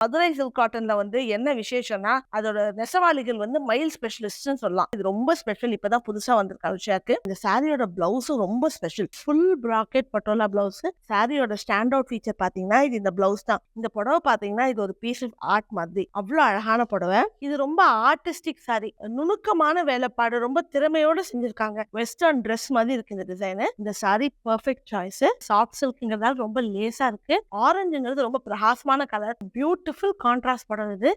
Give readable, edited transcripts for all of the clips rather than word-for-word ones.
Madurai silk காட்டன்ல என்ன விசேஷம்னா, அதோட நெசவாளிகள் மயில் ஸ்பெஷலிஸ்ட்னு சொல்லலாம். இது ரொம்ப ஸ்பெஷல். இப்பதான் புதுசா வந்திருக்க விஷயக்கு. இந்த சாரியோட பிளவுஸும் ரொம்ப special. Full bracket patola blouse. சாரியோட ஸ்டாண்ட் அவுட் ஃபீச்சர் பாத்தீங்கன்னா, இது இந்த பிளவுஸ் தான். இந்த புடவை பாத்தீங்கன்னா, இது ஒரு பீஸ் ஆஃப் ஆர்ட் மாதிரி. அவ்வளவு அழகான புடவை. இது ரொம்ப ஆர்டிஸ்டிக் சாரி. நுணுக்கமான வேலைப்பாடு, ரொம்ப திறமையோட செஞ்சிருக்காங்க. வெஸ்டர்ன் ட்ரெஸ் மாதிரி இருக்கு இந்த டிசைன். இந்த சாரி பெர்ஃபெக்ட் சாய்ஸ். சாஃப்ட் சில்க்ங்கிறதால ரொம்ப லேசா இருக்கு. ஆரஞ்சுங்கிறது ரொம்ப பிரகாசமான கலர். பியூட்டிஃபுல் கான்ட்ராஸ்ட் படம் இது.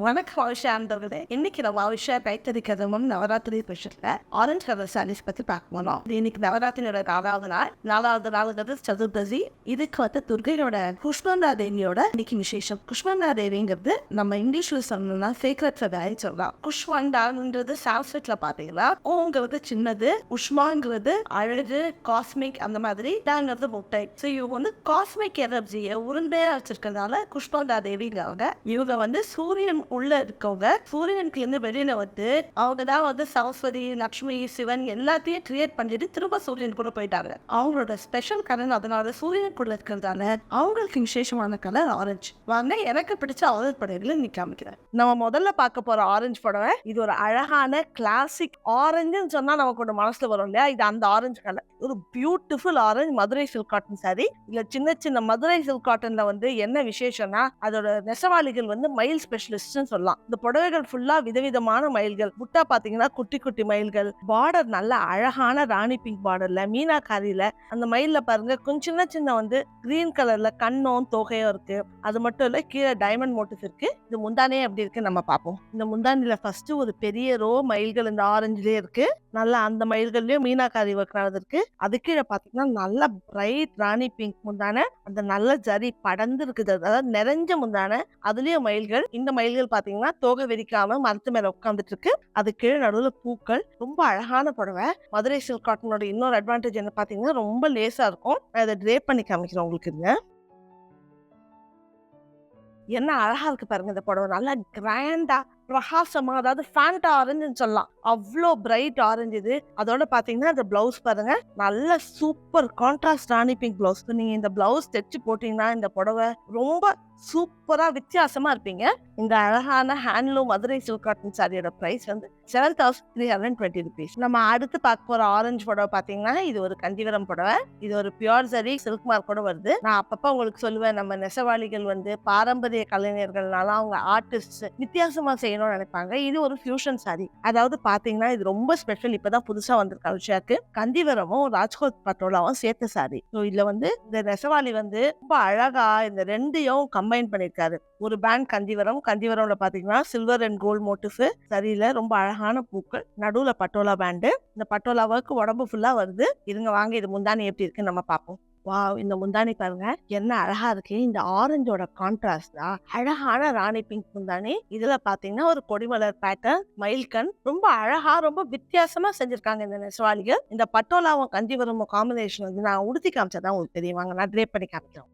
வணக்கம் ஆயுஷா அன்பர்களே. இன்னைக்கு நம்ம ஆயுஷா கைத்தறி கதமும் நவராத்திரி ஸ்பெஷல்ல ஆரஞ்சு கலர் சாரீஸ் பத்தி பார்க்க போனோம். இன்னைக்கு நவராத்திரியோட 4வது நாளுங்கிறது சதுர்தசி. இதுக்கு துர்கையோட குஷ்மந்தா தேவியோட இன்னைக்கு விசேஷம். குஷ்மந்தா தேவிங்கிறது நம்ம இங்கிலீஷ்ல சொல்லணும்னா சீக்ரெட் சதாய் சொல்லலாம். குஷ்மண்டான்றது சான்ஸ்கிரிட்ல பாத்தீங்கன்னா ஓங்கிறது சின்னது, உஷ்மாங்கிறது அழகு, காஸ்மிக் அந்த மாதிரி, தாங்கிறது முட்டை. ஸோ இவங்க காஸ்மிக் எனர்ஜியை உருண்டையா வச்சிருக்கிறதுனால குஷ்மந்தா தேவிங்கிறவங்க. இவங்க சூரியன் உள்ள இருக்கவங்க. சூரியனுக்கு இருந்து வெளியில அவங்கதான் சரஸ்வதி, லட்சுமி, சிவன் எல்லாத்தையும் கிரியேட் பண்ணிட்டு திரும்ப சூரியன் கூட போயிட்டாங்க. அவங்களோட ஸ்பெஷல் கலர் அதனால சூரியனுக்குள்ள இருக்கிறதால அவங்களுக்கு விசேஷமான கலர் ஆரஞ்சு. வாங்க எனக்கு பிடிச்ச ஆரஞ்சு படகுல நீ காமிக்கிறேன். நம்ம முதல்ல பார்க்க போற ஆரஞ்சு படவை இது ஒரு அழகான கிளாசிக் ஆரஞ்சுன்னு சொன்னா நமக்கு ஒரு மனசுல வரும் இல்லையா? இது அந்த ஆரஞ்சு கலர். ஒரு beautiful orange Madurai silk cotton sorry. இதுல சின்ன சின்ன மதுரை சில்க் காட்டன்ல என்ன விசேஷம்னா அதோட நெசவாளிகள் மயில் ஸ்பெஷலிஸ்ட் சொல்லலாம். இந்த புடவைகள் ஃபுல்லா விதவிதமான மயில்கள். புட்டா பாத்தீங்கன்னா குட்டி குட்டி மயில்கள். பார்டர் நல்ல அழகான ராணி பிங்க் பார்டர்ல மீனாக்காரியில அந்த மயில்ல பாருங்க கொஞ்சம் சின்ன சின்ன கிரீன் கலர்ல கண்ணும் தொகையும் இருக்கு. அது மட்டும் இல்ல கீழே டைமண்ட் மோட்டிவ் இருக்கு. இது முந்தானே எப்படி இருக்கு நம்ம பார்ப்போம். இந்த முந்தானில ஃபர்ஸ்ட் ஒரு பெரிய ரோ மயில்கள் இந்த ஆரஞ்சுலயே இருக்கு. நல்லா அந்த மயில்கள்லயும் மீனாக்காரி ஒர்க் இருக்கு. அது கீழே பாத்தீங்கன்னா நல்ல பிரைட் ராணி பிங்க் முந்தான, அந்த நல்ல ஜரி படர்ந்து இருக்குது. அதாவது நிறைஞ்ச முந்தான, அதுலயும் மயில்கள். இந்த மயில்கள் பாத்தீங்கன்னா தோகை விரிக்காம மரத்து மேல உட்காந்துட்டு இருக்கு. அது கீழே நடுவுல பூக்கள். ரொம்ப அழகான புடவை. மதுரை சில்க் காட்டனோட இன்னொரு அட்வான்டேஜ் என்ன பாத்தீங்கன்னா ரொம்ப லேசா இருக்கும். அதை ட்ரேப் பண்ணி காமிக்கிறேன் உங்களுக்கு. என்ன அழகா இருக்கு பாருங்க இந்த புடவை. நல்லா கிராண்டா பிரகாசமா, அதாவது ஃபேண்டா ஆரஞ்சுன்னு சொல்லலாம். அவ்வளோ பிரைட் ஆரஞ்சு இது. அதோட பாத்தீங்கன்னா இந்த பிளவுஸ் பாருங்க, நல்ல சூப்பர் கான்ட்ராஸ்ட் ராணி பிங்க் பிளவுஸ். நீங்க இந்த பிளவுஸ் தைச்சு போட்டீங்கன்னா இந்த புடவை ரொம்ப சூப்பரா வித்தியாசமா இருப்பீங்க. இந்த அழகான ஹேண்ட்லூம் மதுரை சில்க் காட்டன் சாரியோட பிரைஸ் 7,320 rupees. நம்ம அடுத்து பார்க்க போற ஆரஞ்சு புடவை பாத்தீங்கன்னா இது ஒரு கஞ்சிவரம் புடவை. இது ஒரு பியூர் சரி சில்க் மார்க்கோட வருது. நான் அப்பப்ப உங்களுக்கு சொல்லுவேன், நம்ம நெசவாளிகள் பாரம்பரிய கலைஞர்கள்னால அவங்க ஆர்டிஸ்ட் வித்தியாசமா செய்யணும்னு நினைப்பாங்க. இது ஒரு ஃபியூஷன் சாரி. அதாவது பாத்தீங்கன்னா இது ரொம்ப ஸ்பெஷல். இப்பதான் புதுசா வந்திருக்க விஷயக்கு கந்திவரமும் ராஜ்கோட் பட்டோலாவும் சேர்த்த சாரி. இதுல இந்த நெசவாளி ரொம்ப அழகா இந்த ரெண்டையும் கம்பைன் பண்ணிருக்காரு. ஒரு பேண்ட் கந்திவரம்ல பாத்தீங்கன்னா சில்வர் அண்ட் கோல்ட் மோட்டிவ் சரியில ரொம்ப அழகான பூக்கள், நடுவுல பட்டோலா பேண்டு. இந்த பட்டோலாவுக்கு உடம்பு ஃபுல்லா வருது. இருங்க வாங்க இது முந்தானி எப்படி இருக்குன்னு நம்ம பார்ப்போம். வாவ், இந்த முந்தானி பாருங்க என்ன அழகா இருக்கு. இந்த ஆரஞ்சோட கான்ட்ராஸ்டா அழகான ராணி பிங்க் முந்தானி. இதுல பாத்தீங்கன்னா ஒரு கொடிமலர் பேட்டர்ன், மயில்கண். ரொம்ப அழகா ரொம்ப வித்தியாசமா செஞ்சிருக்காங்க இந்த நெசவாளிகள். இந்த பட்டோலாவும் கஞ்சிவரம் காம்பினேஷன் நான் உடுத்தி காமிச்சாதான் உங்களுக்கு தெரியுவாங்க. நான் ட்ரேப் பண்ணி காமிக்கிறேன்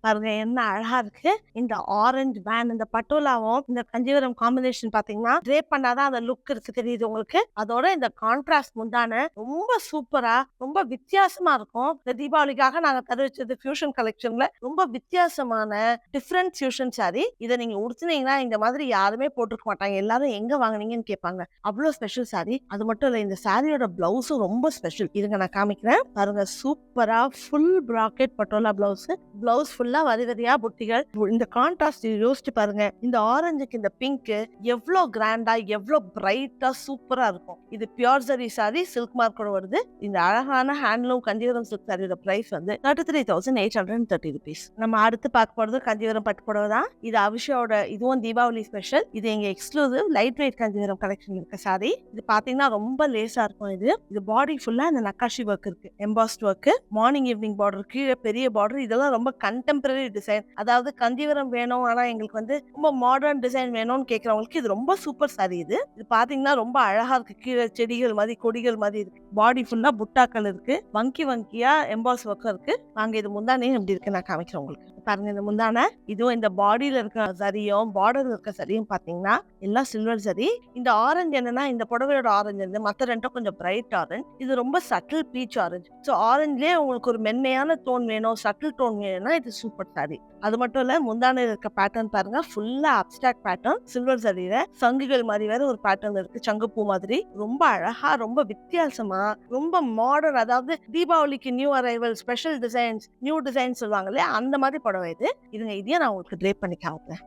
பாருங்க என்ன அழகா இருக்கு. இந்த ஆரஞ்சு வேன், இந்த பட்டோலாவும் இந்த கஞ்சிவரம் காம்பினேஷன் பாத்தீங்கன்னா ட்ரேப் பண்ணாதான் அந்த லுக் இருக்கு தெரியுது உங்களுக்கு. அதோட இந்த கான்ட்ராஸ்ட் முந்தான ரொம்ப சூப்பரா ரொம்ப வித்தியாசமா இருக்கும். இந்த தீபாவளிக்காக நாங்க தருவிச்சது ஃபியூஷன் கலெக்ஷன்ல ரொம்ப வித்தியாசமான டிஃப்ரெண்ட் ஃபியூஷன் சாரி. இதை நீங்க உடுத்தினீங்கன்னா இந்த மாதிரி யாருமே போட்டிருக்க மாட்டாங்க. எல்லாரும் எங்க வாங்கினீங்கன்னு கேட்பாங்க. அவ்வளவு ஸ்பெஷல் சாரி. அது மட்டும் இல்ல இந்த சாரியோட பிளவுஸும் ரொம்ப ஸ்பெஷல். இதுங்க நான் காமிக்கிறேன் பாருங்க. சூப்பரா full bracket patola blouse. Blouse ஃபுல்லா வரி வரியா புட்டிகள். இந்த கான்ட்ராஸ்ட் யோசிச்சு பாருங்க. இந்த ஆரஞ்சுக்கு இந்த பிங்க் எவ்வளவு கிராண்டா எவ்வளவு பிரைட்டா சூப்பரா இருக்கும். இது பியூர் சரி சாரி சில்க் மார்க்கோட வருது. இந்த அழகான ஹேண்ட்லூம் கஞ்சிவரம் சில்க் சாரியோட பிரைஸ் 33,830 rupees. நம்ம அடுத்து பார்க்க போறது கஞ்சிவரம் பட்டு புடவை தான். இது அபிஷாவோட, இதுவும் தீபாவளி ஸ்பெஷல். இது எங்க exclusive light weight Kanjivaram collection இருக்க சாரி. இது பாத்தீங்கன்னா ரொம்ப லேசா இருக்கும். இது பாடி ஃபுல்லா இந்த நக்காஷி ஒர்க் இருக்கு, எம்பாஸ்ட் ஒர்க், மார்னிங் ஈவினிங் பார்டர், கீழே பெரிய பார்டர். இதெல்லாம் ரொம்ப கண்டெம்பரரி கண்டெம்பரரி டிசைன், அதாவது கஞ்சிவரம் வேணும் ஆனா எங்களுக்கு வந்து ரொம்ப மாடர்ன் டிசைன் வேணும்னு கேட்கறவங்களுக்கு இது ரொம்ப சூப்பர் சாரி. இது பாத்தீங்கன்னா ரொம்ப அழகா இருக்கு. கீழே செடிகள் மாதிரி கொடிகள் மாதிரி இருக்கு. பாடி ஃபுல்லா புட்டாக்கள் இருக்கு. வங்கி வங்கியா எம்பாஸ் ஒர்க் இருக்கு. நாங்க இது முந்தானே எப்படி இருக்கு நான் காமிக்கிறேன் உங்களுக்கு. பாருங்க இந்த முந்தான, இதுவும் இந்த பாடியில இருக்க சரியும் பார்டர்ல இருக்க சரியும் பாத்தீங்கன்னா எல்லாம் சில்வர் சரி. இந்த ஆரஞ்சு என்னன்னா, இந்த புடவையோட ஆரஞ்சு வந்து மத்த ரெண்டும் கொஞ்சம் பிரைட் ஆரஞ்சு, இது ரொம்ப சட்டில் பீச் ஆரஞ்சு. ஸோ ஆரஞ்சுலேயே உங்களுக்கு ஒரு மென்மையான டோன் வேணும், சட்டில் டோன் வேணும்னா இது சூப்பர் சாரி. அது மட்டும் இல்ல, முந்தானையில இருக்க பேட்டர்ன் பாருங்க, ஃபுல்லா அப்டிராக்ட் பேட்டர்ன், சில்வர் சரியில சங்குகள் மாதிரி வேற ஒரு பேட்டர்ன் இருக்கு, சங்குப்பூ மாதிரி. ரொம்ப அழகா, ரொம்ப வித்தியாசமா, ரொம்ப மாடர்ன். அதாவது தீபாவளிக்கு new arrival, special designs, new design சொல்லுவாங்க இல்லையா, அந்த மாதிரி புடவை இது. இதையே நான் உங்களுக்கு ட்ரேப் பண்ணி காமிக்கிறேன்.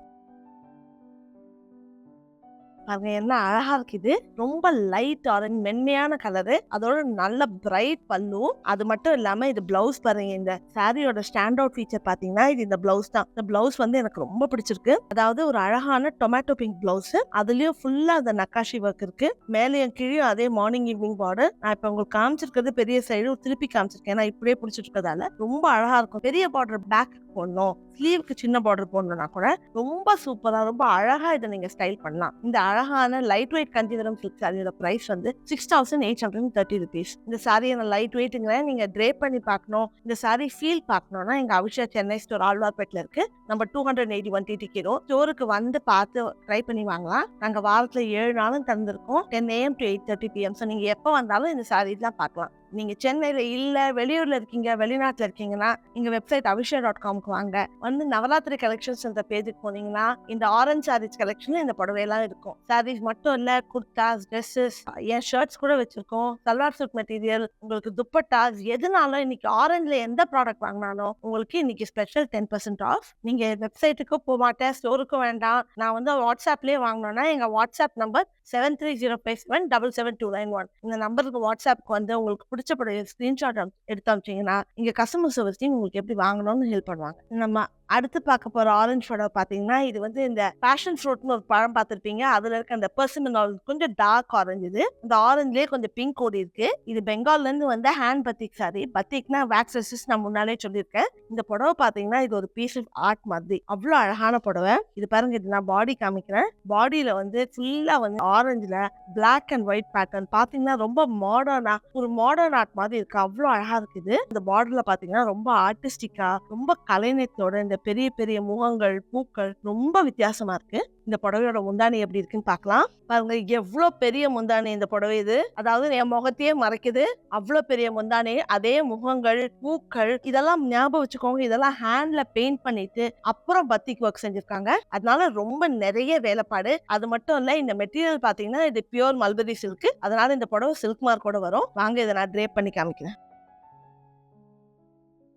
பாருங்க என்ன அழகா இருக்கு. இது ரொம்ப லைட் ஆரஞ்சு, மென்மையான கலரு, அதோட நல்ல பிரைட் பல்லு. அது மட்டும் இல்லாம இது பிளவுஸ் பாருங்க. இந்த சாரியோட ஸ்டாண்ட் அவுட் ஃபீச்சர் பாத்தீங்கன்னா இது இந்த பிளவுஸ் தான். இந்த பிளவுஸ் வந்து எனக்கு ரொம்ப பிடிச்சிருக்கு. அதாவது ஒரு அழகான டொமேட்டோ பிங்க் பிளவுஸ், அதுலயும் ஃபுல்லா அந்த நக்காஷி ஒர்க் இருக்கு. மேலேயும் கீழே அதே மார்னிங் ஈவினிங் பார்டர். நான் இப்ப உங்களுக்கு காமிச்சிருக்கிறது பெரிய சைடு, திருப்பி காமிச்சிருக்கேன். ஏன்னா இப்படியே பிடிச்சிட்டு இருக்கதால ரொம்ப அழகா இருக்கும். பெரிய பார்டர் பேக் போடணும், ஸ்லீவுக்கு சின்ன பார்டர் போடணும்னா கூட ரொம்ப சூப்பரா, ரொம்ப அழகா இதை நீங்க ஸ்டைல் பண்ணலாம். இந்த அழகான லைட் வெயிட் கஞ்சிவரம் சில்க் சாரியோட பிரைஸ் வந்து 6830 rupees. இந்த சாரியை நான் லைட் வெயிட்டுங்கிறேன். நீங்க ட்ரேப் பண்ணி பார்க்கணும், இந்த சாரி ஃபீல் பார்க்கணும்னா எங்க அபிஷா சென்னை ஸ்டோர் ஆழ்வார்பேட்டில் இருக்கு. நம்ம 281 TTK ரோட். ஸ்டோருக்கு வந்து பார்த்து ட்ரை பண்ணி வாங்கலாம். நாங்க வாரத்துல 7 நாளும் திறந்திருக்கோம், 10 AM to 8:30 PM. ஸோ நீங்க எப்போ வந்தாலும் இந்த சாரீஸ்லாம் பார்க்கலாம். நீங்க சென்னையில இல்ல, வெளியூர்ல இருக்கீங்க, வெளிநாட்டுல இருக்கீங்கன்னா எங்க வெப்சைட் avisha.com-க்கு வாங்க. வந்து நவராத்திரி கலெக்ஷன்ஸ் அந்த பேஜுக்கு போனீங்கன்னா இந்த ஆரஞ்ச் சாரீஸ் கலெக்ஷன்ல இந்த புடவையெல்லாம் இருக்கும். சாரீஸ் மட்டும் இல்ல, குர்தாஸ், ட்ரெஸ்ஸஸ், ஏன் ஷர்ட்ஸ் கூட வச்சிருக்கோம். சல்வார் சூட் மெட்டீரியல், உங்களுக்கு துப்பட்டாஸ், எதுனாலும் இன்னைக்கு ஆரஞ்சுல எந்த ப்ராடக்ட் வாங்கினாலும் உங்களுக்கு இன்னைக்கு ஸ்பெஷல் 10% ஆஃப். நீங்க வெப்சைட்டுக்கு போக மாட்டேன், ஸ்டோருக்கும் வேண்டாம், நான் வந்து வாட்ஸ்அப்லயே வாங்கணும்னா எங்க வாட்ஸ்அப் நம்பர் 7305772991. இந்த நம்பருக்கு வாட்ஸ்அப்க்கு வந்து உங்களுக்கு பிடிச்ச படைய ஸ்கிரீன்ஷாட் எடுத்து அனுப்பிச்சீங்கன்னா இங்க கஸ்டமர் சர்வீஸ் டீம் உங்களுக்கு எப்படி வாங்கணும்னு ஹெல்ப் பண்ணுவாங்க. நம்ம அடுத்து பார்க்க போற ஆரஞ்சு படம் பாத்தீங்கன்னா, இது வந்து இந்த பேஷன் ஃப்ரூட்னு ஒரு பழம் பார்த்திருப்பீங்க. அதுல இருக்க அந்த பெர்சிமன் கொஞ்சம் டார்க் ஆரஞ்சு. இது இந்த ஆரஞ்சுலயே கொஞ்சம் பிங்க் ஓடி இருக்கு. இது பெங்கால்ல இருந்து வந்த ஹேண்ட் பத்திக் சாரி. பத்திக்னா வேக்ஸ் ரெசிஸ்ட், நான் முன்னாலே சொல்லியிருக்கேன். இந்த புடவை பாத்தீங்கன்னா இது ஒரு பீஸ் ஆஃப் ஆர்ட் மாதிரி, அவ்வளவு அழகான புடவை. இது பாருங்க, இது நான் பாடி காமிக்கிறேன். பாடியில வந்து ஃபுல்லா வந்து ஆரஞ்சுல பிளாக் அண்ட் ஒயிட் பேட்டர்ன் பாத்தீங்கன்னா ரொம்ப மாடர்னா, ஒரு மாடர்ன் ஆர்ட் மாதிரி இருக்கு. அவ்வளவு அழகா இருக்குது. இந்த பார்டர்ல பாத்தீங்கன்னா ரொம்ப ஆர்டிஸ்டிக்கா, ரொம்ப கலைநயத்தோட இந்த பெரிய பெரிய முகங்கள், பூக்கள் ரொம்ப வித்தியாசமா இருக்கு. இந்த புடவையோட முந்தானி எப்படி இருக்குன்னு பார்க்கலாம். பாருங்க எவ்வளவு பெரிய முந்தானி இந்த புடவை. இது அதாவது என் முகத்தையே மறைக்குது, அவ்வளவு பெரிய முந்தானி. அதே முகங்கள், பூக்கள், இதெல்லாம் ஞாபகம் வச்சுக்கோங்க. இதெல்லாம் ஹேண்ட்ல பெயிண்ட் பண்ணிட்டு அப்புறம் பத்திக் ஒர்க் செஞ்சிருக்காங்க. அதனால ரொம்ப நிறைய வேலைப்பாடு. அது மட்டும் இல்ல, இந்த மெட்டீரியல் பாத்தீங்கன்னா இது பியூர் மல்பரி சில்க். அதனால இந்த புடவை சில்க் மார்க்கோட வரும். வாங்க இதை நான் ட்ரேப் பண்ணி காமிக்கிறேன்.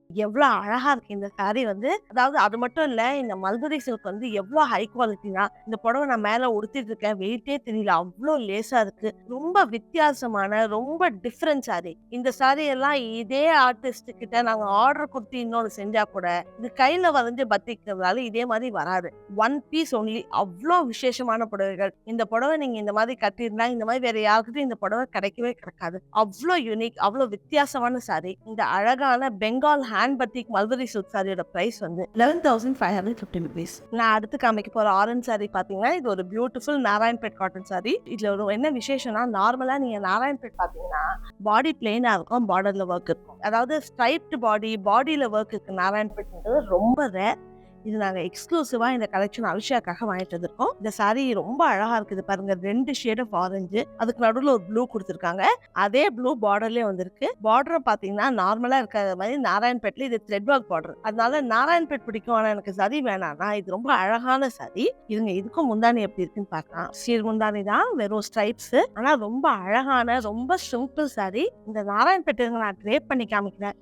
எவ்வளவு அழகா இருக்கு இந்த சாரி வந்து. அதாவது அது மட்டும் இல்ல, இந்த மல்பரி சில்க் வந்து எவ்வளவு ஹை குவாலிட்டினா, இந்த புடவை நான் மேல உடுத்திட்டு இருக்கேன், வெயிட்டே தெரியல, அவ்வளவு லேசா இருக்கு. ரொம்ப வித்தியாசமான, ரொம்ப டிஃபரெண்ட் சாரி. இந்த சாரி எல்லாம் இதே ஆர்டிஸ்ட் கிட்ட நாங்க ஆர்டர் கொடுத்து இன்னொன்னு செஞ்சா கூட இது கையில வரைஞ்சு பத்திக்கிறதால இதே மாதிரி வராது. One piece only. அவ்வளவு விசேஷமான புடவைகள். இந்த புடவை நீங்க இந்த மாதிரி கட்டியிருந்தா இந்த மாதிரி வேற யாருக்கிட்டும் இந்த புடவை கிடைக்கவே கிடைக்காது. அவ்வளவு யூனிக், அவ்வளவு வித்தியாசமான சாரி. இந்த அழகான பெங்கால் ஹேண்ட் பத்திக் மல்பரி சில்க் சாரியோட பிரைஸ் வந்து 11,550 rupees. நான் அடுத்து காமிக்க போற ஆரஞ்சு சாரி பாத்தீங்கன்னா இது ஒரு பியூட்டிஃபுல் நாராயண்பேட் காட்டன் சாரி. இதுல ஒரு என்ன விசேஷம்னா, நார்மலா நீங்க நாராயண்பேட் பாத்தீங்கன்னா பாடி பிளெயினா இருக்கும், பார்டர்ல ஒர்க் இருக்கும். அதாவது ஸ்ட்ரைப்டு பாடியில ஒர்க் இருக்கு. நாராயண்பேட்ன்றது ரொம்ப ரேர். இது நாங்க எக்ஸ்க்ளூசிவா இந்த கலெக்ஷன் அபிஷாக்காக வாங்கிட்டு வந்திருக்கோம். இந்த சாரி ரொம்ப அழகா இருக்குது பாருங்க. 2 ஷேட் ஆஃப் ஆரஞ்சு, அதுக்கு நடுவில் ஒரு ப்ளூ கொடுத்துருக்காங்க. அதே ப்ளூ பார்டர்லயே வந்திருக்கு. பார்டர் பாத்தீங்கன்னா நார்மலா இருக்கிற மாதிரி நாராயண்பேட்ல இது த்ரெட் ஒர்க் பார்டர். அதனால நாராயண்பேட் பிடிக்கும், ஆனா எனக்கு சரி வேணாம்னா இது ரொம்ப அழகான சாரி. இதுக்கும் முந்தானி எப்படி இருக்குன்னு பார்க்கலாம். சீர் முந்தானி தான், வெறும் ஸ்ட்ரைப்ஸ். ஆனா ரொம்ப அழகான, ரொம்ப சிம்பிள் சாரி. இந்த நாராயண்பேட் நான் ட்ரேப் பண்ணி காமிக்கிறேன்.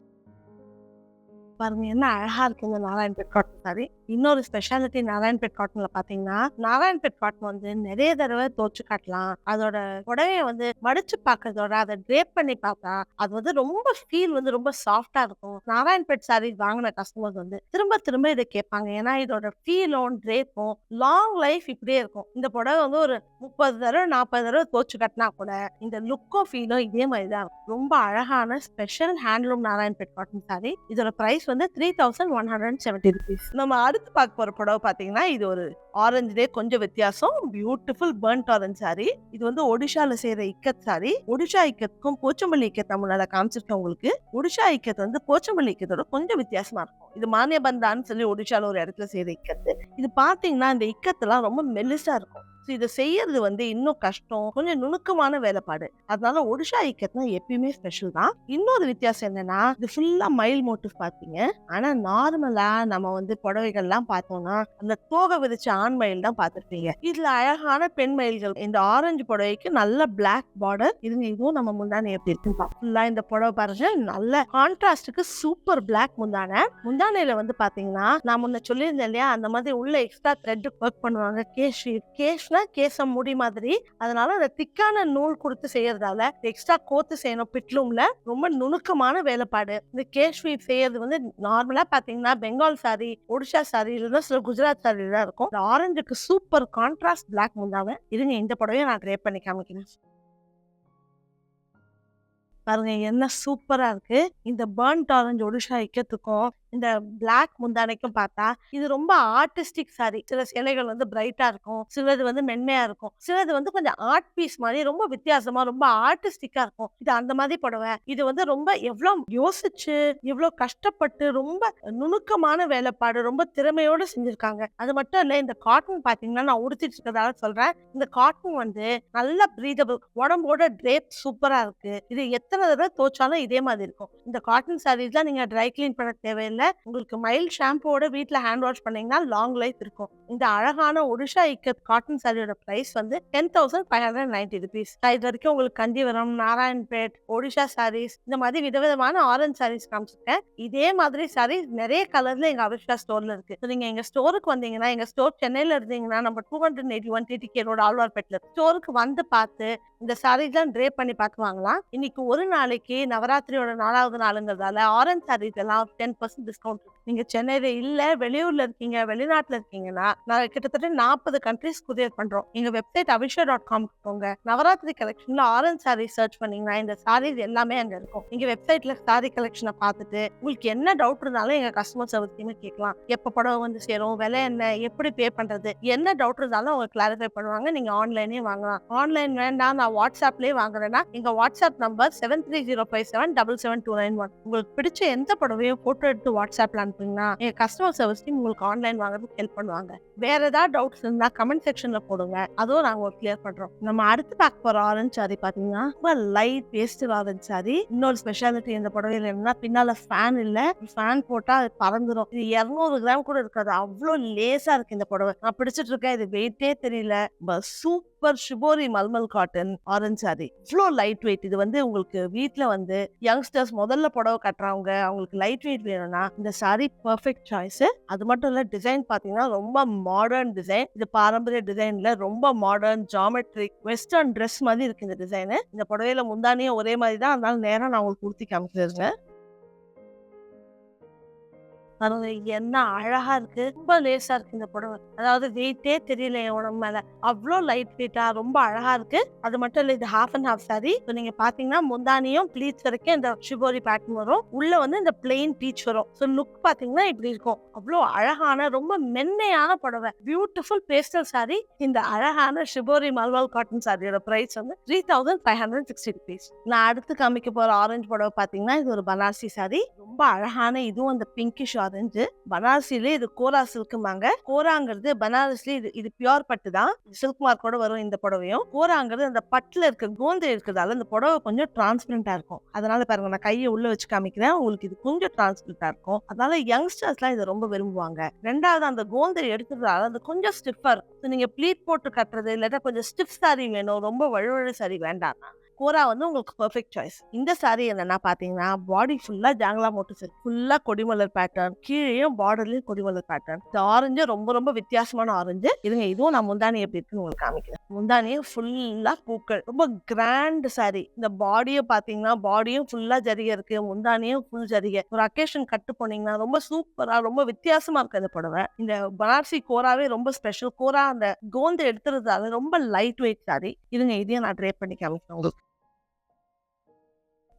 பாருங்க என்ன அழகா இருக்கு இந்த நாராயண்பேட் காட்டன் சாரி. இன்னொரு ஸ்பெஷாலிட்டி நாராயண்பேட் காட்டன்ல பாத்தீங்கன்னா, நாராயண்பேட் காட்டன் வந்து நிறைய தடவை துவச்சு காட்டலாம். அதோட புடவைய வந்து மடிச்சு பாக்குறதோட அதை ட்ரேப் பண்ணி பார்த்தா அது வந்து ரொம்ப ஃபீல் வந்து ரொம்ப சாஃப்டா இருக்கும். நாராயண்பேட் சாரீஸ் வாங்கின கஸ்டமர்ஸ் வந்து திரும்ப திரும்ப இதை கேட்பாங்க. ஏன்னா இதோட ஃபீலும் ட்ரேப்பும் லாங் லைஃப் இப்படியே இருக்கும். இந்த புடவை வந்து ஒரு 30 தடவை 40 தடவை துவச்சு கட்டினா கூட இந்த லுக்கும் ஃபீலும் இதே மாதிரி தான் இருக்கும். ரொம்ப அழகான special handloom Narayanpet cotton sorry. இதோட பிரைஸ் வந்து 3170 rupees. நம்ம அடுத்து பார்க்க போற புடவை பாத்தீங்கன்னா, இது ஒரு ஆரஞ்சுலே கொஞ்சம் வித்தியாசம். Beautiful burnt orange sorry. இது வந்து ஒடிஷால செய்யற இக்கத் சாரி. ஒடிஷா இக்கத்துக்கும் போச்சம்பள்ளி இக்கத் நம்மளால காமிச்சிருக்கேன் உங்களுக்கு. ஒடிஷா இக்கத் வந்து போச்சம்பள்ளி இக்கத்தோட கொஞ்சம் வித்தியாசமா இருக்கும். இது மானியபந்தான்னு சொல்லி ஒடிஷால ஒரு இடத்துல செய்யற இக்கத்து. இது பாத்தீங்கன்னா இந்த இக்கத்தெல்லாம் ரொம்ப மெல்லிசா இருக்கும். இதை செய்யறது வந்து இன்னும் கஷ்டம், கொஞ்சம் நுணுக்கமான வேலைப்பாடு. அதனால ஒடிஷா இக்கத்னா எப்பயுமே ஸ்பெஷல் தான். இன்னொரு வித்தியாசம் என்னன்னா, இது ஃபுல்லா மயில் மோட்டிவ் பாத்தீங்க. ஆனா நார்மலா நம்ம வந்து புடவைகள்லாம் பார்த்தோம்னா அந்த தோகை விரிச்ச ஆண் மயில் தான் பார்த்திருப்பீங்க. இதுல அழகான பெண் மயில்கள். இந்த ஆரஞ்சு புடவைக்கு நல்ல பிளாக் பார்டர். இதுவும் நம்ம முந்தானை எப்படி இருக்குன்னு ஃபுல்லா இந்த புடவை பாருங்க, நல்ல கான்ட்ராஸ்டுக்கு சூப்பர் பிளாக் முந்தானை. முந்தானையில வந்து பாத்தீங்கன்னா நான் முன்ன சொல்லியிருந்தேன் இல்லையா, அந்த மாதிரி உள்ள எக்ஸ்ட்ரா த்ரெட் ஒர்க் பண்ணுவாங்க. கேஷ்னா கேசம் முடி மாதிரி. அதனால அந்த திக்கான நூல் கொடுத்து செய்யறதால எக்ஸ்ட்ரா கோத்து செய்யணும். பிட்லூம்ல ரொம்ப நுணுக்கமான வேலைப்பாடு. இந்த கேஷ் வீவ் செய்யறது வந்து நார்மலா பாத்தீங்கன்னா பெங்கால் சாரி, ஒடிஷா சாரி, இல்லைன்னா சில குஜராத் சாரி தான் இருக்கும். இந்த ஆரஞ்சுக்கு சூப்பர் கான்ட்ராஸ்ட் பிளாக் முந்தாவை. இருங்க இந்த புடவையை நான் ட்ரை பண்ணி காமிக்கிறேன். பாருங்க என்ன சூப்பரா இருக்கு. இந்த பர்ன்ட் ஆரஞ்சு ஒடிஷா இக்கத்துக்கும் இந்த பிளாக் முந்தானைக்கும் பார்த்தா இது ரொம்ப ஆர்டிஸ்டிக் சாரி. சில சேலைகள் வந்து பிரைட்டா இருக்கும், சிலது வந்து மென்மையா இருக்கும், சிலது வந்து கொஞ்சம் ஆர்ட் பீஸ் மாதிரி ரொம்ப வித்தியாசமா ரொம்ப ஆர்டிஸ்டிக்கா இருக்கும். இது அந்த மாதிரி புடவை. இது வந்து ரொம்ப எவ்வளவு யோசிச்சு எவ்வளவு கஷ்டப்பட்டு ரொம்ப நுணுக்கமான வேலைப்பாடு, ரொம்ப திறமையோட செஞ்சிருக்காங்க. அது மட்டும் இல்ல, இந்த காட்டன் பாத்தீங்கன்னா நான் உடுத்திட்டு இருக்கிறதால சொல்றேன், இந்த காட்டன் வந்து நல்ல பிரீதபிள், உடம்போட ட்ரேப் சூப்பரா இருக்கு. இது எத்தனை தடவை துவைச்சாலும் இதே மாதிரி இருக்கும். இந்த காட்டன் சாரீஸ்லாம் நீங்க ட்ரை கிளீன் பண்ண தேவையில்லை. உங்களுக்கு மைல்ட் ஷாம்போட வீட்ல ஹேண்ட் வாஷ் பண்ணீங்கன்னா லாங் லைஃப் இருக்கும். இந்த அழகான ஒடிஷா இக்கத் காட்டன் சாரியோட பிரைஸ் வந்து 10,590 rupees. இது வரைக்கும் உங்களுக்கு கஞ்சிவரம், நாராயண்பேட், ஒடிஷா சாரீஸ், இந்த மாதிரி விதவிதமான ஆரஞ்ச் சாரீஸ் காமிச்சிருக்கேன். இதே மாதிரி சாரீஸ் நிறைய கலர்ல எங்க அவிஷா ஸ்டோர்ல இருக்கு. நீங்க எங்க ஸ்டோருக்கு வந்தீங்கன்னா, எங்க ஸ்டோர் சென்னையில இருந்தீங்கன்னா நம்ம 281 TTK ரோடு ஆழ்வார்பேட்ல ஸ்டோருக்கு வந்து பார்த்து இந்த சாரீஸ் எல்லாம் ட்ரே பண்ணி பார்த்து வாங்கலாம். இன்னைக்கு ஒரு நாளைக்கு நவராத்திரியோட 4வது நாளுங்கிறதால ஆரஞ்ச் சாரீஸ் எல்லாம் 10% டிஸ்கவுண்ட். நீங்க சென்னையில இல்ல, வெளியூர்ல இருக்கீங்க, வெளிநாட்டுல இருக்கீங்கன்னா நாங்க கிட்டத்தட்ட 40 கண்ட்ரிஸ் கொரியர் பண்றோம். எங்க வெப்சைட் avisha.com போங்க. நவராத்திரி கலெக்ஷன்ல ஆரஞ்ச் சாரி சர்ச் பண்ணீங்கன்னா இந்த சாரீஸ் எல்லாமே அங்க இருக்கும். நீங்க வெப்சைட்ல சாரி கலெக்ஷனை பார்த்துட்டு உங்களுக்கு என்ன டவுட் இருந்தாலும் எங்க கஸ்டமர் சர்வீஸ் டீம் கேட்கலாம். எப்ப புடவை வந்து சேரும், விலை என்ன, எப்படி பே பண்றது, என்ன டவுட் இருந்தாலும் அவங்க கிளாரிஃபை பண்ணுவாங்க. நீங்க ஆன்லைனே வாங்கலாம். ஆன்லைன் வேண்டாம் நான் வாட்ஸ்அப்லயே வாங்குறேன்னா எங்க வாட்ஸ்அப் நம்பர் 7305777291. உங்களுக்கு பிடிச்ச எந்த புடவையும் போட்டோ எடுத்து வாட்ஸ்அப்ல அனுப்புங்கன்னா எங்க கஸ்டமர் சர்வீஸ் டீம் உங்களுக்கு ஆன்லைன் வாங்குறதுக்கு ஹெல்ப் பண்ணுவாங்க. வேற ஏதாவது டவுட்ஸ் இருந்தா கமெண்ட் செக்ஷன்ல போடுங்க, அதுவும் நாங்க கிளியர் பண்றோம். நம்ம அடுத்து பார்க்க போற ஆரஞ்சு சாரி பாத்தீங்கன்னா ரொம்ப லைட் பேஸ்டல் ஆரஞ்சு சாரி. இன்னொரு ஸ்பெஷாலிட்டி இந்த புடவையில என்னன்னா பின்னால ஃபேன் இல்ல. ஃபேன் போட்டா அது பறந்துடும். இது 200 கிராம் கூட இருக்காது, அவ்வளவு லேசா இருக்கு இந்த புடவை. நான் பிடிச்சிட்டு இருக்கேன், இது வெயிட்டே தெரியல. Super shibori mulmul cotton orange sorry. இவ்வளோ லைட் வெயிட். இது வந்து உங்களுக்கு வீட்டுல வந்து யங்ஸ்டர்ஸ் முதல்ல புடவை கட்டுறவங்க, அவங்களுக்கு லைட் வெயிட் வேணும்னா இந்த சாரி பெர்ஃபெக்ட் சாய்ஸ். அது மட்டும் இல்ல, டிசைன் பாத்தீங்கன்னா ரொம்ப மாடர்ன் டிசைன். இது பாரம்பரிய டிசைன்ல ரொம்ப மாடர்ன் ஜியோமெட்ரிக் வெஸ்டர்ன் ட்ரெஸ் மாதிரி இருக்கு இந்த டிசைன். இந்த புடவையில முந்தானியும் ஒரே மாதிரி தான், அதனால நேரம் நான் உங்களுக்கு குர்த்தி காமிச்சிருங்க. என்ன அழகா இருக்கு, ரொம்ப லேசா இருக்கு இந்த புடவை. அதாவது வெயிட்டே தெரியல என் உடம்பு மேல, அவ்வளோ லைட் வெயிட்டா ரொம்ப அழகா இருக்கு. அது மட்டும் இல்ல, இது ஹாஃப் அண்ட் ஹாஃப் சாரி. நீங்க பாத்தீங்கன்னா முந்தானியும் ப்ளீட்ஸ் வரைக்கும் இந்த ஷிபோரி பேட்டர்ன் வரும், உள்ள வந்து இந்த பிளெயின் பீச் வரும். ஸோ லுக் பாத்தீங்கன்னா இப்படி இருக்கும். அவ்வளோ அழகான ரொம்ப மென்மையான புடவை, பியூட்டிஃபுல் பேஸ்டல் சாரி. இந்த அழகான ஷிபோரி மல்வால் காட்டன் சாரியோட பிரைஸ் வந்து 3560 rupees. நான் அடுத்து காமிக்க போற ஆரஞ்சு புடவை பாத்தீங்கன்னா இது ஒரு பனாரசி சாரி. ரொம்ப அழகான, இதுவும் அந்த பிங்கிஷ் ஆரஞ்சு. பனாரசில இது கோரா சில்க்குமாங்க. கோராங்கிறது பனாரஸ்ல இது பியூர் பட்டு தான், சில்க் மார்க்கோட வரும் இந்த புடவையும். கோராங்கிறது அந்த பட்டுல இருக்க கோந்து இருக்கிறதால இந்த புடவை கொஞ்சம் டிரான்ஸ்பரண்டா இருக்கும். அதனால பாருங்க, நான் கையை உள்ள வச்சு காமிக்கிறேன், உங்களுக்கு இது கொஞ்சம் டிரான்ஸ்பரண்டா இருக்கும். அதனால யங்ஸ்டர்ஸ் எல்லாம் இதை ரொம்ப விரும்புவாங்க. ரெண்டாவது, அந்த கோந்தை எடுக்கிறதால அது கொஞ்சம் ஸ்டிஃபா இருக்கும். நீங்க ப்ளீட் போட்டு கட்டுறது, இல்லாட்டா கொஞ்சம் ஸ்டிஃப் சாரி வேணும், ரொம்ப வழுவழு சாரி வேண்டாம், கோரா வந்து உங்களுக்கு பெர்ஃபெக்ட் சாய்ஸ். இந்த சாரி என்னன்னா பாத்தீங்கன்னா பாடி ஃபுல்லா ஜாங்லா மோட்டிவ்ஸ் இருக்கு. ஃபுல்லா கொடிமலர் பேட்டர்ன், கீழேயும் பார்டர்லயும் கொடிமலர் பேட்டர்ன். இந்த ஆரஞ்சு ரொம்ப ரொம்ப வித்தியாசமான ஆரஞ்சு. இதுங்க இதுவும் நான் முந்தானி எப்படி இருக்குன்னு உங்களுக்கு காமிக்கிறேன். முந்தானியும் ஃபுல்லா பூக்கள், ரொம்ப கிராண்ட் சாரி. இந்த பாடியை பாத்தீங்கன்னா பாடியும் ஃபுல்லா ஜரிகை இருக்கு, முந்தானியும் ஃபுல் ஜரிகை. ஒரு அக்கேஷன் கட்டு போனீங்கன்னா ரொம்ப சூப்பரா ரொம்ப வித்தியாசமா இருக்கு இந்த புடவை. இந்த பனாரசி கோராவே ரொம்ப ஸ்பெஷல். கோரா அந்த கோந்து எடுத்துறதால ரொம்ப லைட் வெயிட் சாரி. இதுங்க இதையும் நான் ட்ரேப் பண்ணி காமிக்கிறேன் உங்களுக்கு.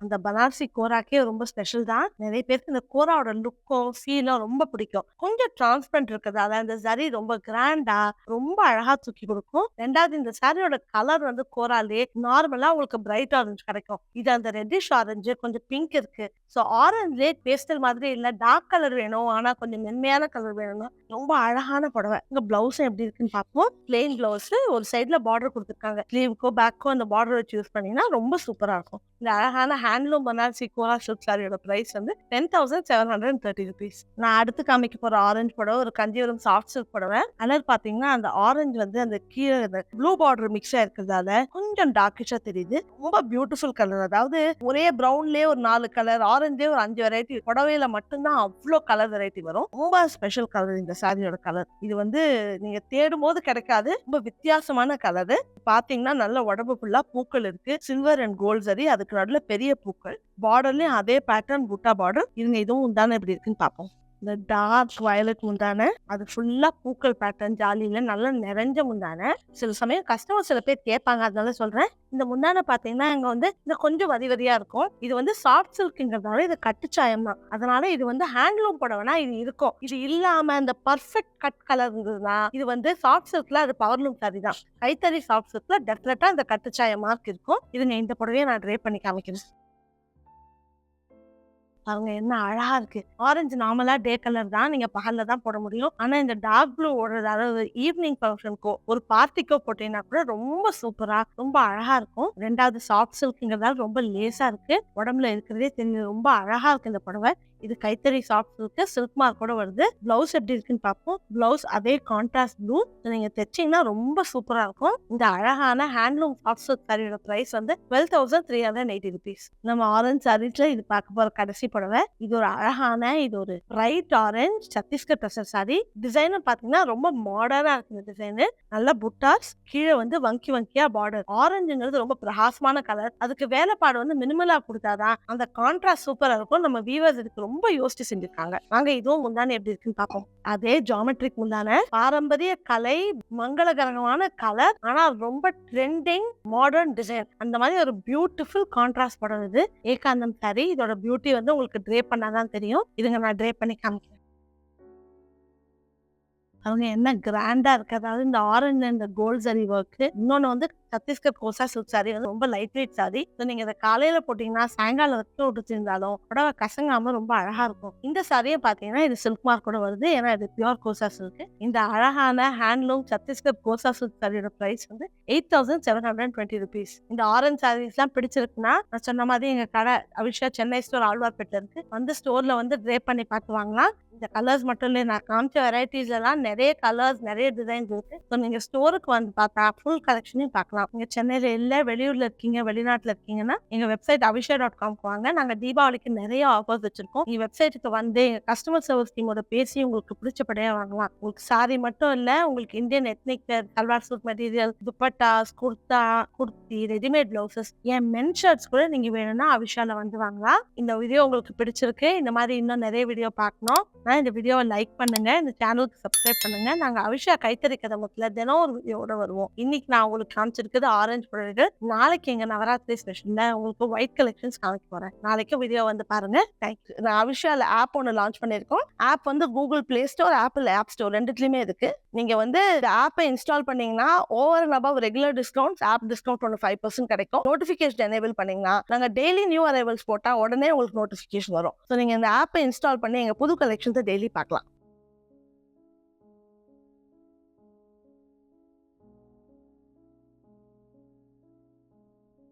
அந்த பனாரசி கோராக்கே ரொம்ப ஸ்பெஷல் தான். நிறைய பேருக்கு இந்த கோராவோட லுக்கும் ஃபீலும் ரொம்ப பிடிக்கும். கொஞ்சம் டிரான்ஸ்பரண்ட் இருக்கிறதால அந்த சரி ரொம்ப கிராண்டா ரொம்ப அழகா தூக்கி கொடுக்கும். ரெண்டாவது இந்த சாரியோட கலர் வந்து கோராலே நார்மலா உங்களுக்கு பிரைட் ஆரஞ்சு கிடைக்கும். இது அந்த ரெட்டிஷ் ஆரஞ்சு, கொஞ்சம் பிங்க் இருக்கு. ஸோ ஆரஞ்சுலே பேஸ்டல் மாதிரி இல்லை, டார்க் கலர் வேணும் ஆனா கொஞ்சம் மென்மையான கலர் வேணும்னா ரொம்ப அழகான புடவை. இங்க பிளவுஸும் எப்படி இருக்குன்னு பார்ப்போம். பிளெயின் பிளவுஸ், ஒரு சைட்ல பார்டர் கொடுத்துருக்காங்க. ஸ்லீவுக்கோ பேக்கோ அந்த பார்டர் வச்சு யூஸ் பண்ணீங்கன்னா ரொம்ப சூப்பரா இருக்கும். இந்த அழகான ஹேண்ட்லூம் பனாரசி கோரா சில்க் சாரியோட பிரைஸ் வந்து 10,730 rupees. நான் அடுத்து காமிக்க போற ஆரஞ்சு புடவை ஒரு கஞ்சிவரம் சாஃப்ட் சில்க் புடவை. கலர் பாத்தீங்கன்னா அந்த ஆரஞ்சு வந்து அந்த கீழே ப்ளூ பார்டர் மிக்ஸ் ஆயிருக்கிறதால கொஞ்சம் டார்க்கிஷா தெரியுது. ரொம்ப பியூட்டிஃபுல் கலர். அதாவது ஒரே ப்ரௌன்லயே ஒரு 4 கலர், ஆரஞ்சே ஒரு 5 வெரைட்டி. புடவையில மட்டும்தான் அவ்வளோ கலர் வெரைட்டி வரும். ரொம்ப ஸ்பெஷல் கலர் இந்த சாரியோட கலர். இது வந்து நீங்க தேடும் போது கிடைக்காது, ரொம்ப வித்தியாசமான கலர். பாத்தீங்கன்னா நல்ல உடம்பு ஃபுல்லா பூக்கள் இருக்கு, சில்வர் அண்ட் கோல்ட் சரி, அதுக்கு நடுவுல பெரிய பூக்கள். பார்டர்லயும் அதே பேட்டர்ன் புட்டா பார்டர். இதுங்க இதுவும் முந்தான எப்படி இருக்குன்னு பார்ப்போம். இந்த டார்க் வயலட் முந்தான, அது ஃபுல்லா பூக்கள் பேட்டர்ன் ஜாலியில நல்லா நிறைஞ்ச முந்தான. சில சமயம் கஸ்டமர் சில பேர் கேட்பாங்க, அதனால சொல்றேன். இந்த முந்தான பாத்தீங்கன்னா இங்க வந்து இந்த கொஞ்சம் வரி வரியா இருக்கும். இது வந்து சாஃப்ட் சில்க்ங்கிறதால இது கட்டுச்சாயம் தான். அதனால இது வந்து ஹேண்ட்லூம் புடவைனா இது இருக்கும். இது இல்லாம இந்த பர்ஃபெக்ட் கட் கலர் இருந்ததுன்னா இது வந்து சாஃப்ட் சில்க்ல அது பவர்லூம் சாரி தான். கைத்தறி சாஃப்ட் சில்க்ல டெஃபினட்டா இந்த கட்டுச்சாய மார்க் இருக்கும். இதுங்க இந்த புடவையை நான் ட்ரே பண்ணி காமிக்கிறேன். அவங்க என்ன அழகா இருக்கு. ஆரஞ்சு நார்மலா டே கலர் தான், நீங்க பகல்ல தான் போட முடியும். ஆனா இந்த டார்க் ப்ளூ ஓடுறது, அதாவது ஈவினிங் ஃபங்க்ஷனுக்கோ ஒரு பார்ட்டிக்கோ போட்டீங்கன்னா கூட ரொம்ப சூப்பரா ரொம்ப அழகா இருக்கும். ரெண்டாவது சாஃப்ட் சில்க்ங்கிறதால ரொம்ப லேசா இருக்கு, உடம்புல இருக்கிறதே தெரியுது. ரொம்ப அழகா இருக்கு இந்த புடவை. இது கைத்தறி சாஃப்ட் சில்க், சில்க் மார்க் கூட வருது. பிளவுஸ் எப்படி இருக்குன்னு பார்ப்போம். பிளவுஸ் அதே கான்ட்ராஸ்ட் ப்ளூ. நீங்க தைச்சீங்கன்னா ரொம்ப சூப்பரா இருக்கும். இந்த அழகான ஹேண்ட்லூம் சாஃப்ட் சில்க் சாரியோட பிரைஸ் வந்து 12,380 rupees. நம்ம ஆரஞ்சு சாரீஸ்ல இது பார்க்க போற கடைசி புடவை. இது ஒரு அழகான, இது ஒரு bright orange Chhattisgarh tussar sari. Design பாத்தீங்கன்னா ரொம்ப மாடர்னா இருக்கு. இந்த டிசைன் நல்ல புட்டாஸ், கீழே வந்து வங்கி வங்கியா பார்டர். ஆரஞ்சுங்கிறது ரொம்ப பிரகாசமான கலர், அதுக்கு வேலைப்பாடு வந்து மினிமலா கொடுத்தாதான் அந்த கான்ட்ராஸ்ட் சூப்பரா இருக்கும். நம்ம வீவர்ஸ் இதுக்கு ரொம்ப யோசிச்சு செஞ்சிருக்காங்க. வாங்க இதுவும் முந்தானே எப்படி இருக்குன்னு பார்ப்போம். அதே ஜியோமெட்ரிக் முந்தான, பாரம்பரிய கலை, மங்களகரமான கலர், ஆனா ரொம்ப ட்ரெண்டிங் மாடர்ன் டிசைன். அந்த மாதிரி ஒரு பியூட்டிஃபுல் கான்ட்ராஸ்ட் படம் இது. ஏகாந்தம் சாரி. இதோட பியூட்டி வந்து உங்களுக்கு ட்ரே பண்ணாதான் தெரியும். இதுங்க நான் ட்ரே பண்ணி காமிக்கிறேன். அவங்க என்ன கிராண்டா இருக்கு. அதாவது இந்த ஆரஞ்சு இந்த கோல்ட் சரி ஒர்க். இன்னொன்னு வந்து சத்தீஸ்கர் கோசா சில்க் சாரி வந்து ரொம்ப லைட் வெயிட் சாரி. நீங்க இதை காலையில போட்டீங்கன்னா சாயங்காலம் வரைக்கும் விட்டுச்சிருந்தாலும் புடவை கசங்காம ரொம்ப அழகா இருக்கும். இந்த சாரியை பாத்தீங்கன்னா இது சில்க் மார்க் கூட வருது, ஏன்னா இது பியூர் கோசா சில்க். இந்த அழகான ஹேண்ட்லூம் சத்தீஸ்கர் கோசா சில்க் சாரியோட பிரைஸ் வந்து 8,720 rupees. இந்த ஆரஞ்சு சாரீஸ் எல்லாம் பிடிச்சிருக்குன்னா நான் சொன்ன மாதிரி எங்க கடை அவிஷா சென்னை ஸ்டோர் ஆழ்வார்பேட்டில் இருக்கு. வந்து ஸ்டோர்ல வந்து ட்ரே பண்ணி பார்த்து வாங்கலாம். இந்த கலர்ஸ் மட்டும் இல்லை, நான் காமிச்ச வெரைட்டிஸ்ல எல்லாம் நிறைய கலர்ஸ் நிறைய டிசைன்ஸ் இருக்கு. ஸோ நீங்க ஸ்டோருக்கு வந்து பார்த்தா ஃபுல் கலெக்ஷனையும் பார்க்கலாம். நீங்க சென்னையில இல்லை, வெளியூர்ல இருக்கீங்க, வெளிநாட்டுல இருக்கீங்கன்னா எங்க வெப்சைட் avisha.com வாங்க. நாங்க தீபாவளிக்கு நிறைய ஆஃபர்ஸ் வச்சிருக்கோம். நீங்க வெப்சைட்டுக்கு வந்து எங்க கஸ்டமர் சர்வீஸ் டீமோட பேசி உங்களுக்கு பிடிச்சபடியா வாங்கலாம். உங்களுக்கு சாரி மட்டும் இல்ல, உங்களுக்கு Indian ethnic salwar suit material, dupattas, kurta, kurti, readymade blouses, and men shirts கூட நீங்க வேணும்னா அவிஷால வந்து வாங்கலாம். இந்த வீடியோ உங்களுக்கு பிடிச்சிருக்கு, இந்த மாதிரி இன்னும் நிறைய வீடியோ பார்க்கணும், இந்த வீடியோவை லைக் பண்ணுங்க, இந்த சேனலுக்கு சப்ஸ்கிரைப் பண்ணுங்க. நாங்க அவிஷா கைத்தறி கதம்பத்துல தினம் ஒரு வீடியோட வருவோம். இன்னைக்கு நான் உங்களுக்கு காமிச்சிருக்கிறது ஆரஞ்சு புடவைகள். நாளைக்கு எங்க நவராத்திரி ஸ்பெஷல்ல உங்களுக்கு ஒயிட் கலெக்ஷன்ஸ் காமிக்க போறேன். நாளைக்கு வீடியோ வந்து பாருங்க. தேங்க்யூ. நான் அவிஷால ஆப் ஒன்று லான்ச் பண்ணிருக்கோம். ஆப் வந்து Google Play Store, Apple app store ரெண்டுத்துலயுமே இருக்கு. நீங்க வந்து இந்த ஆப்பை இன்ஸ்டால் பண்ணீங்கன்னா over and above regular discounts, app discount 5% கிடைக்கும். நோட்டிபிகேஷன் எனேபிள் பண்ணீங்கன்னா நாங்க டெய்லி நியூ அரைவல்ஸ் போட்டா உடனே உங்களுக்கு நோட்டிபிகேஷன் வரும். ஸோ நீங்க இந்த ஆப்பை இன்ஸ்டால் பண்ணி எங்க புது கலெக்ஷன்ஸை டெய்லி பார்க்கலாம்.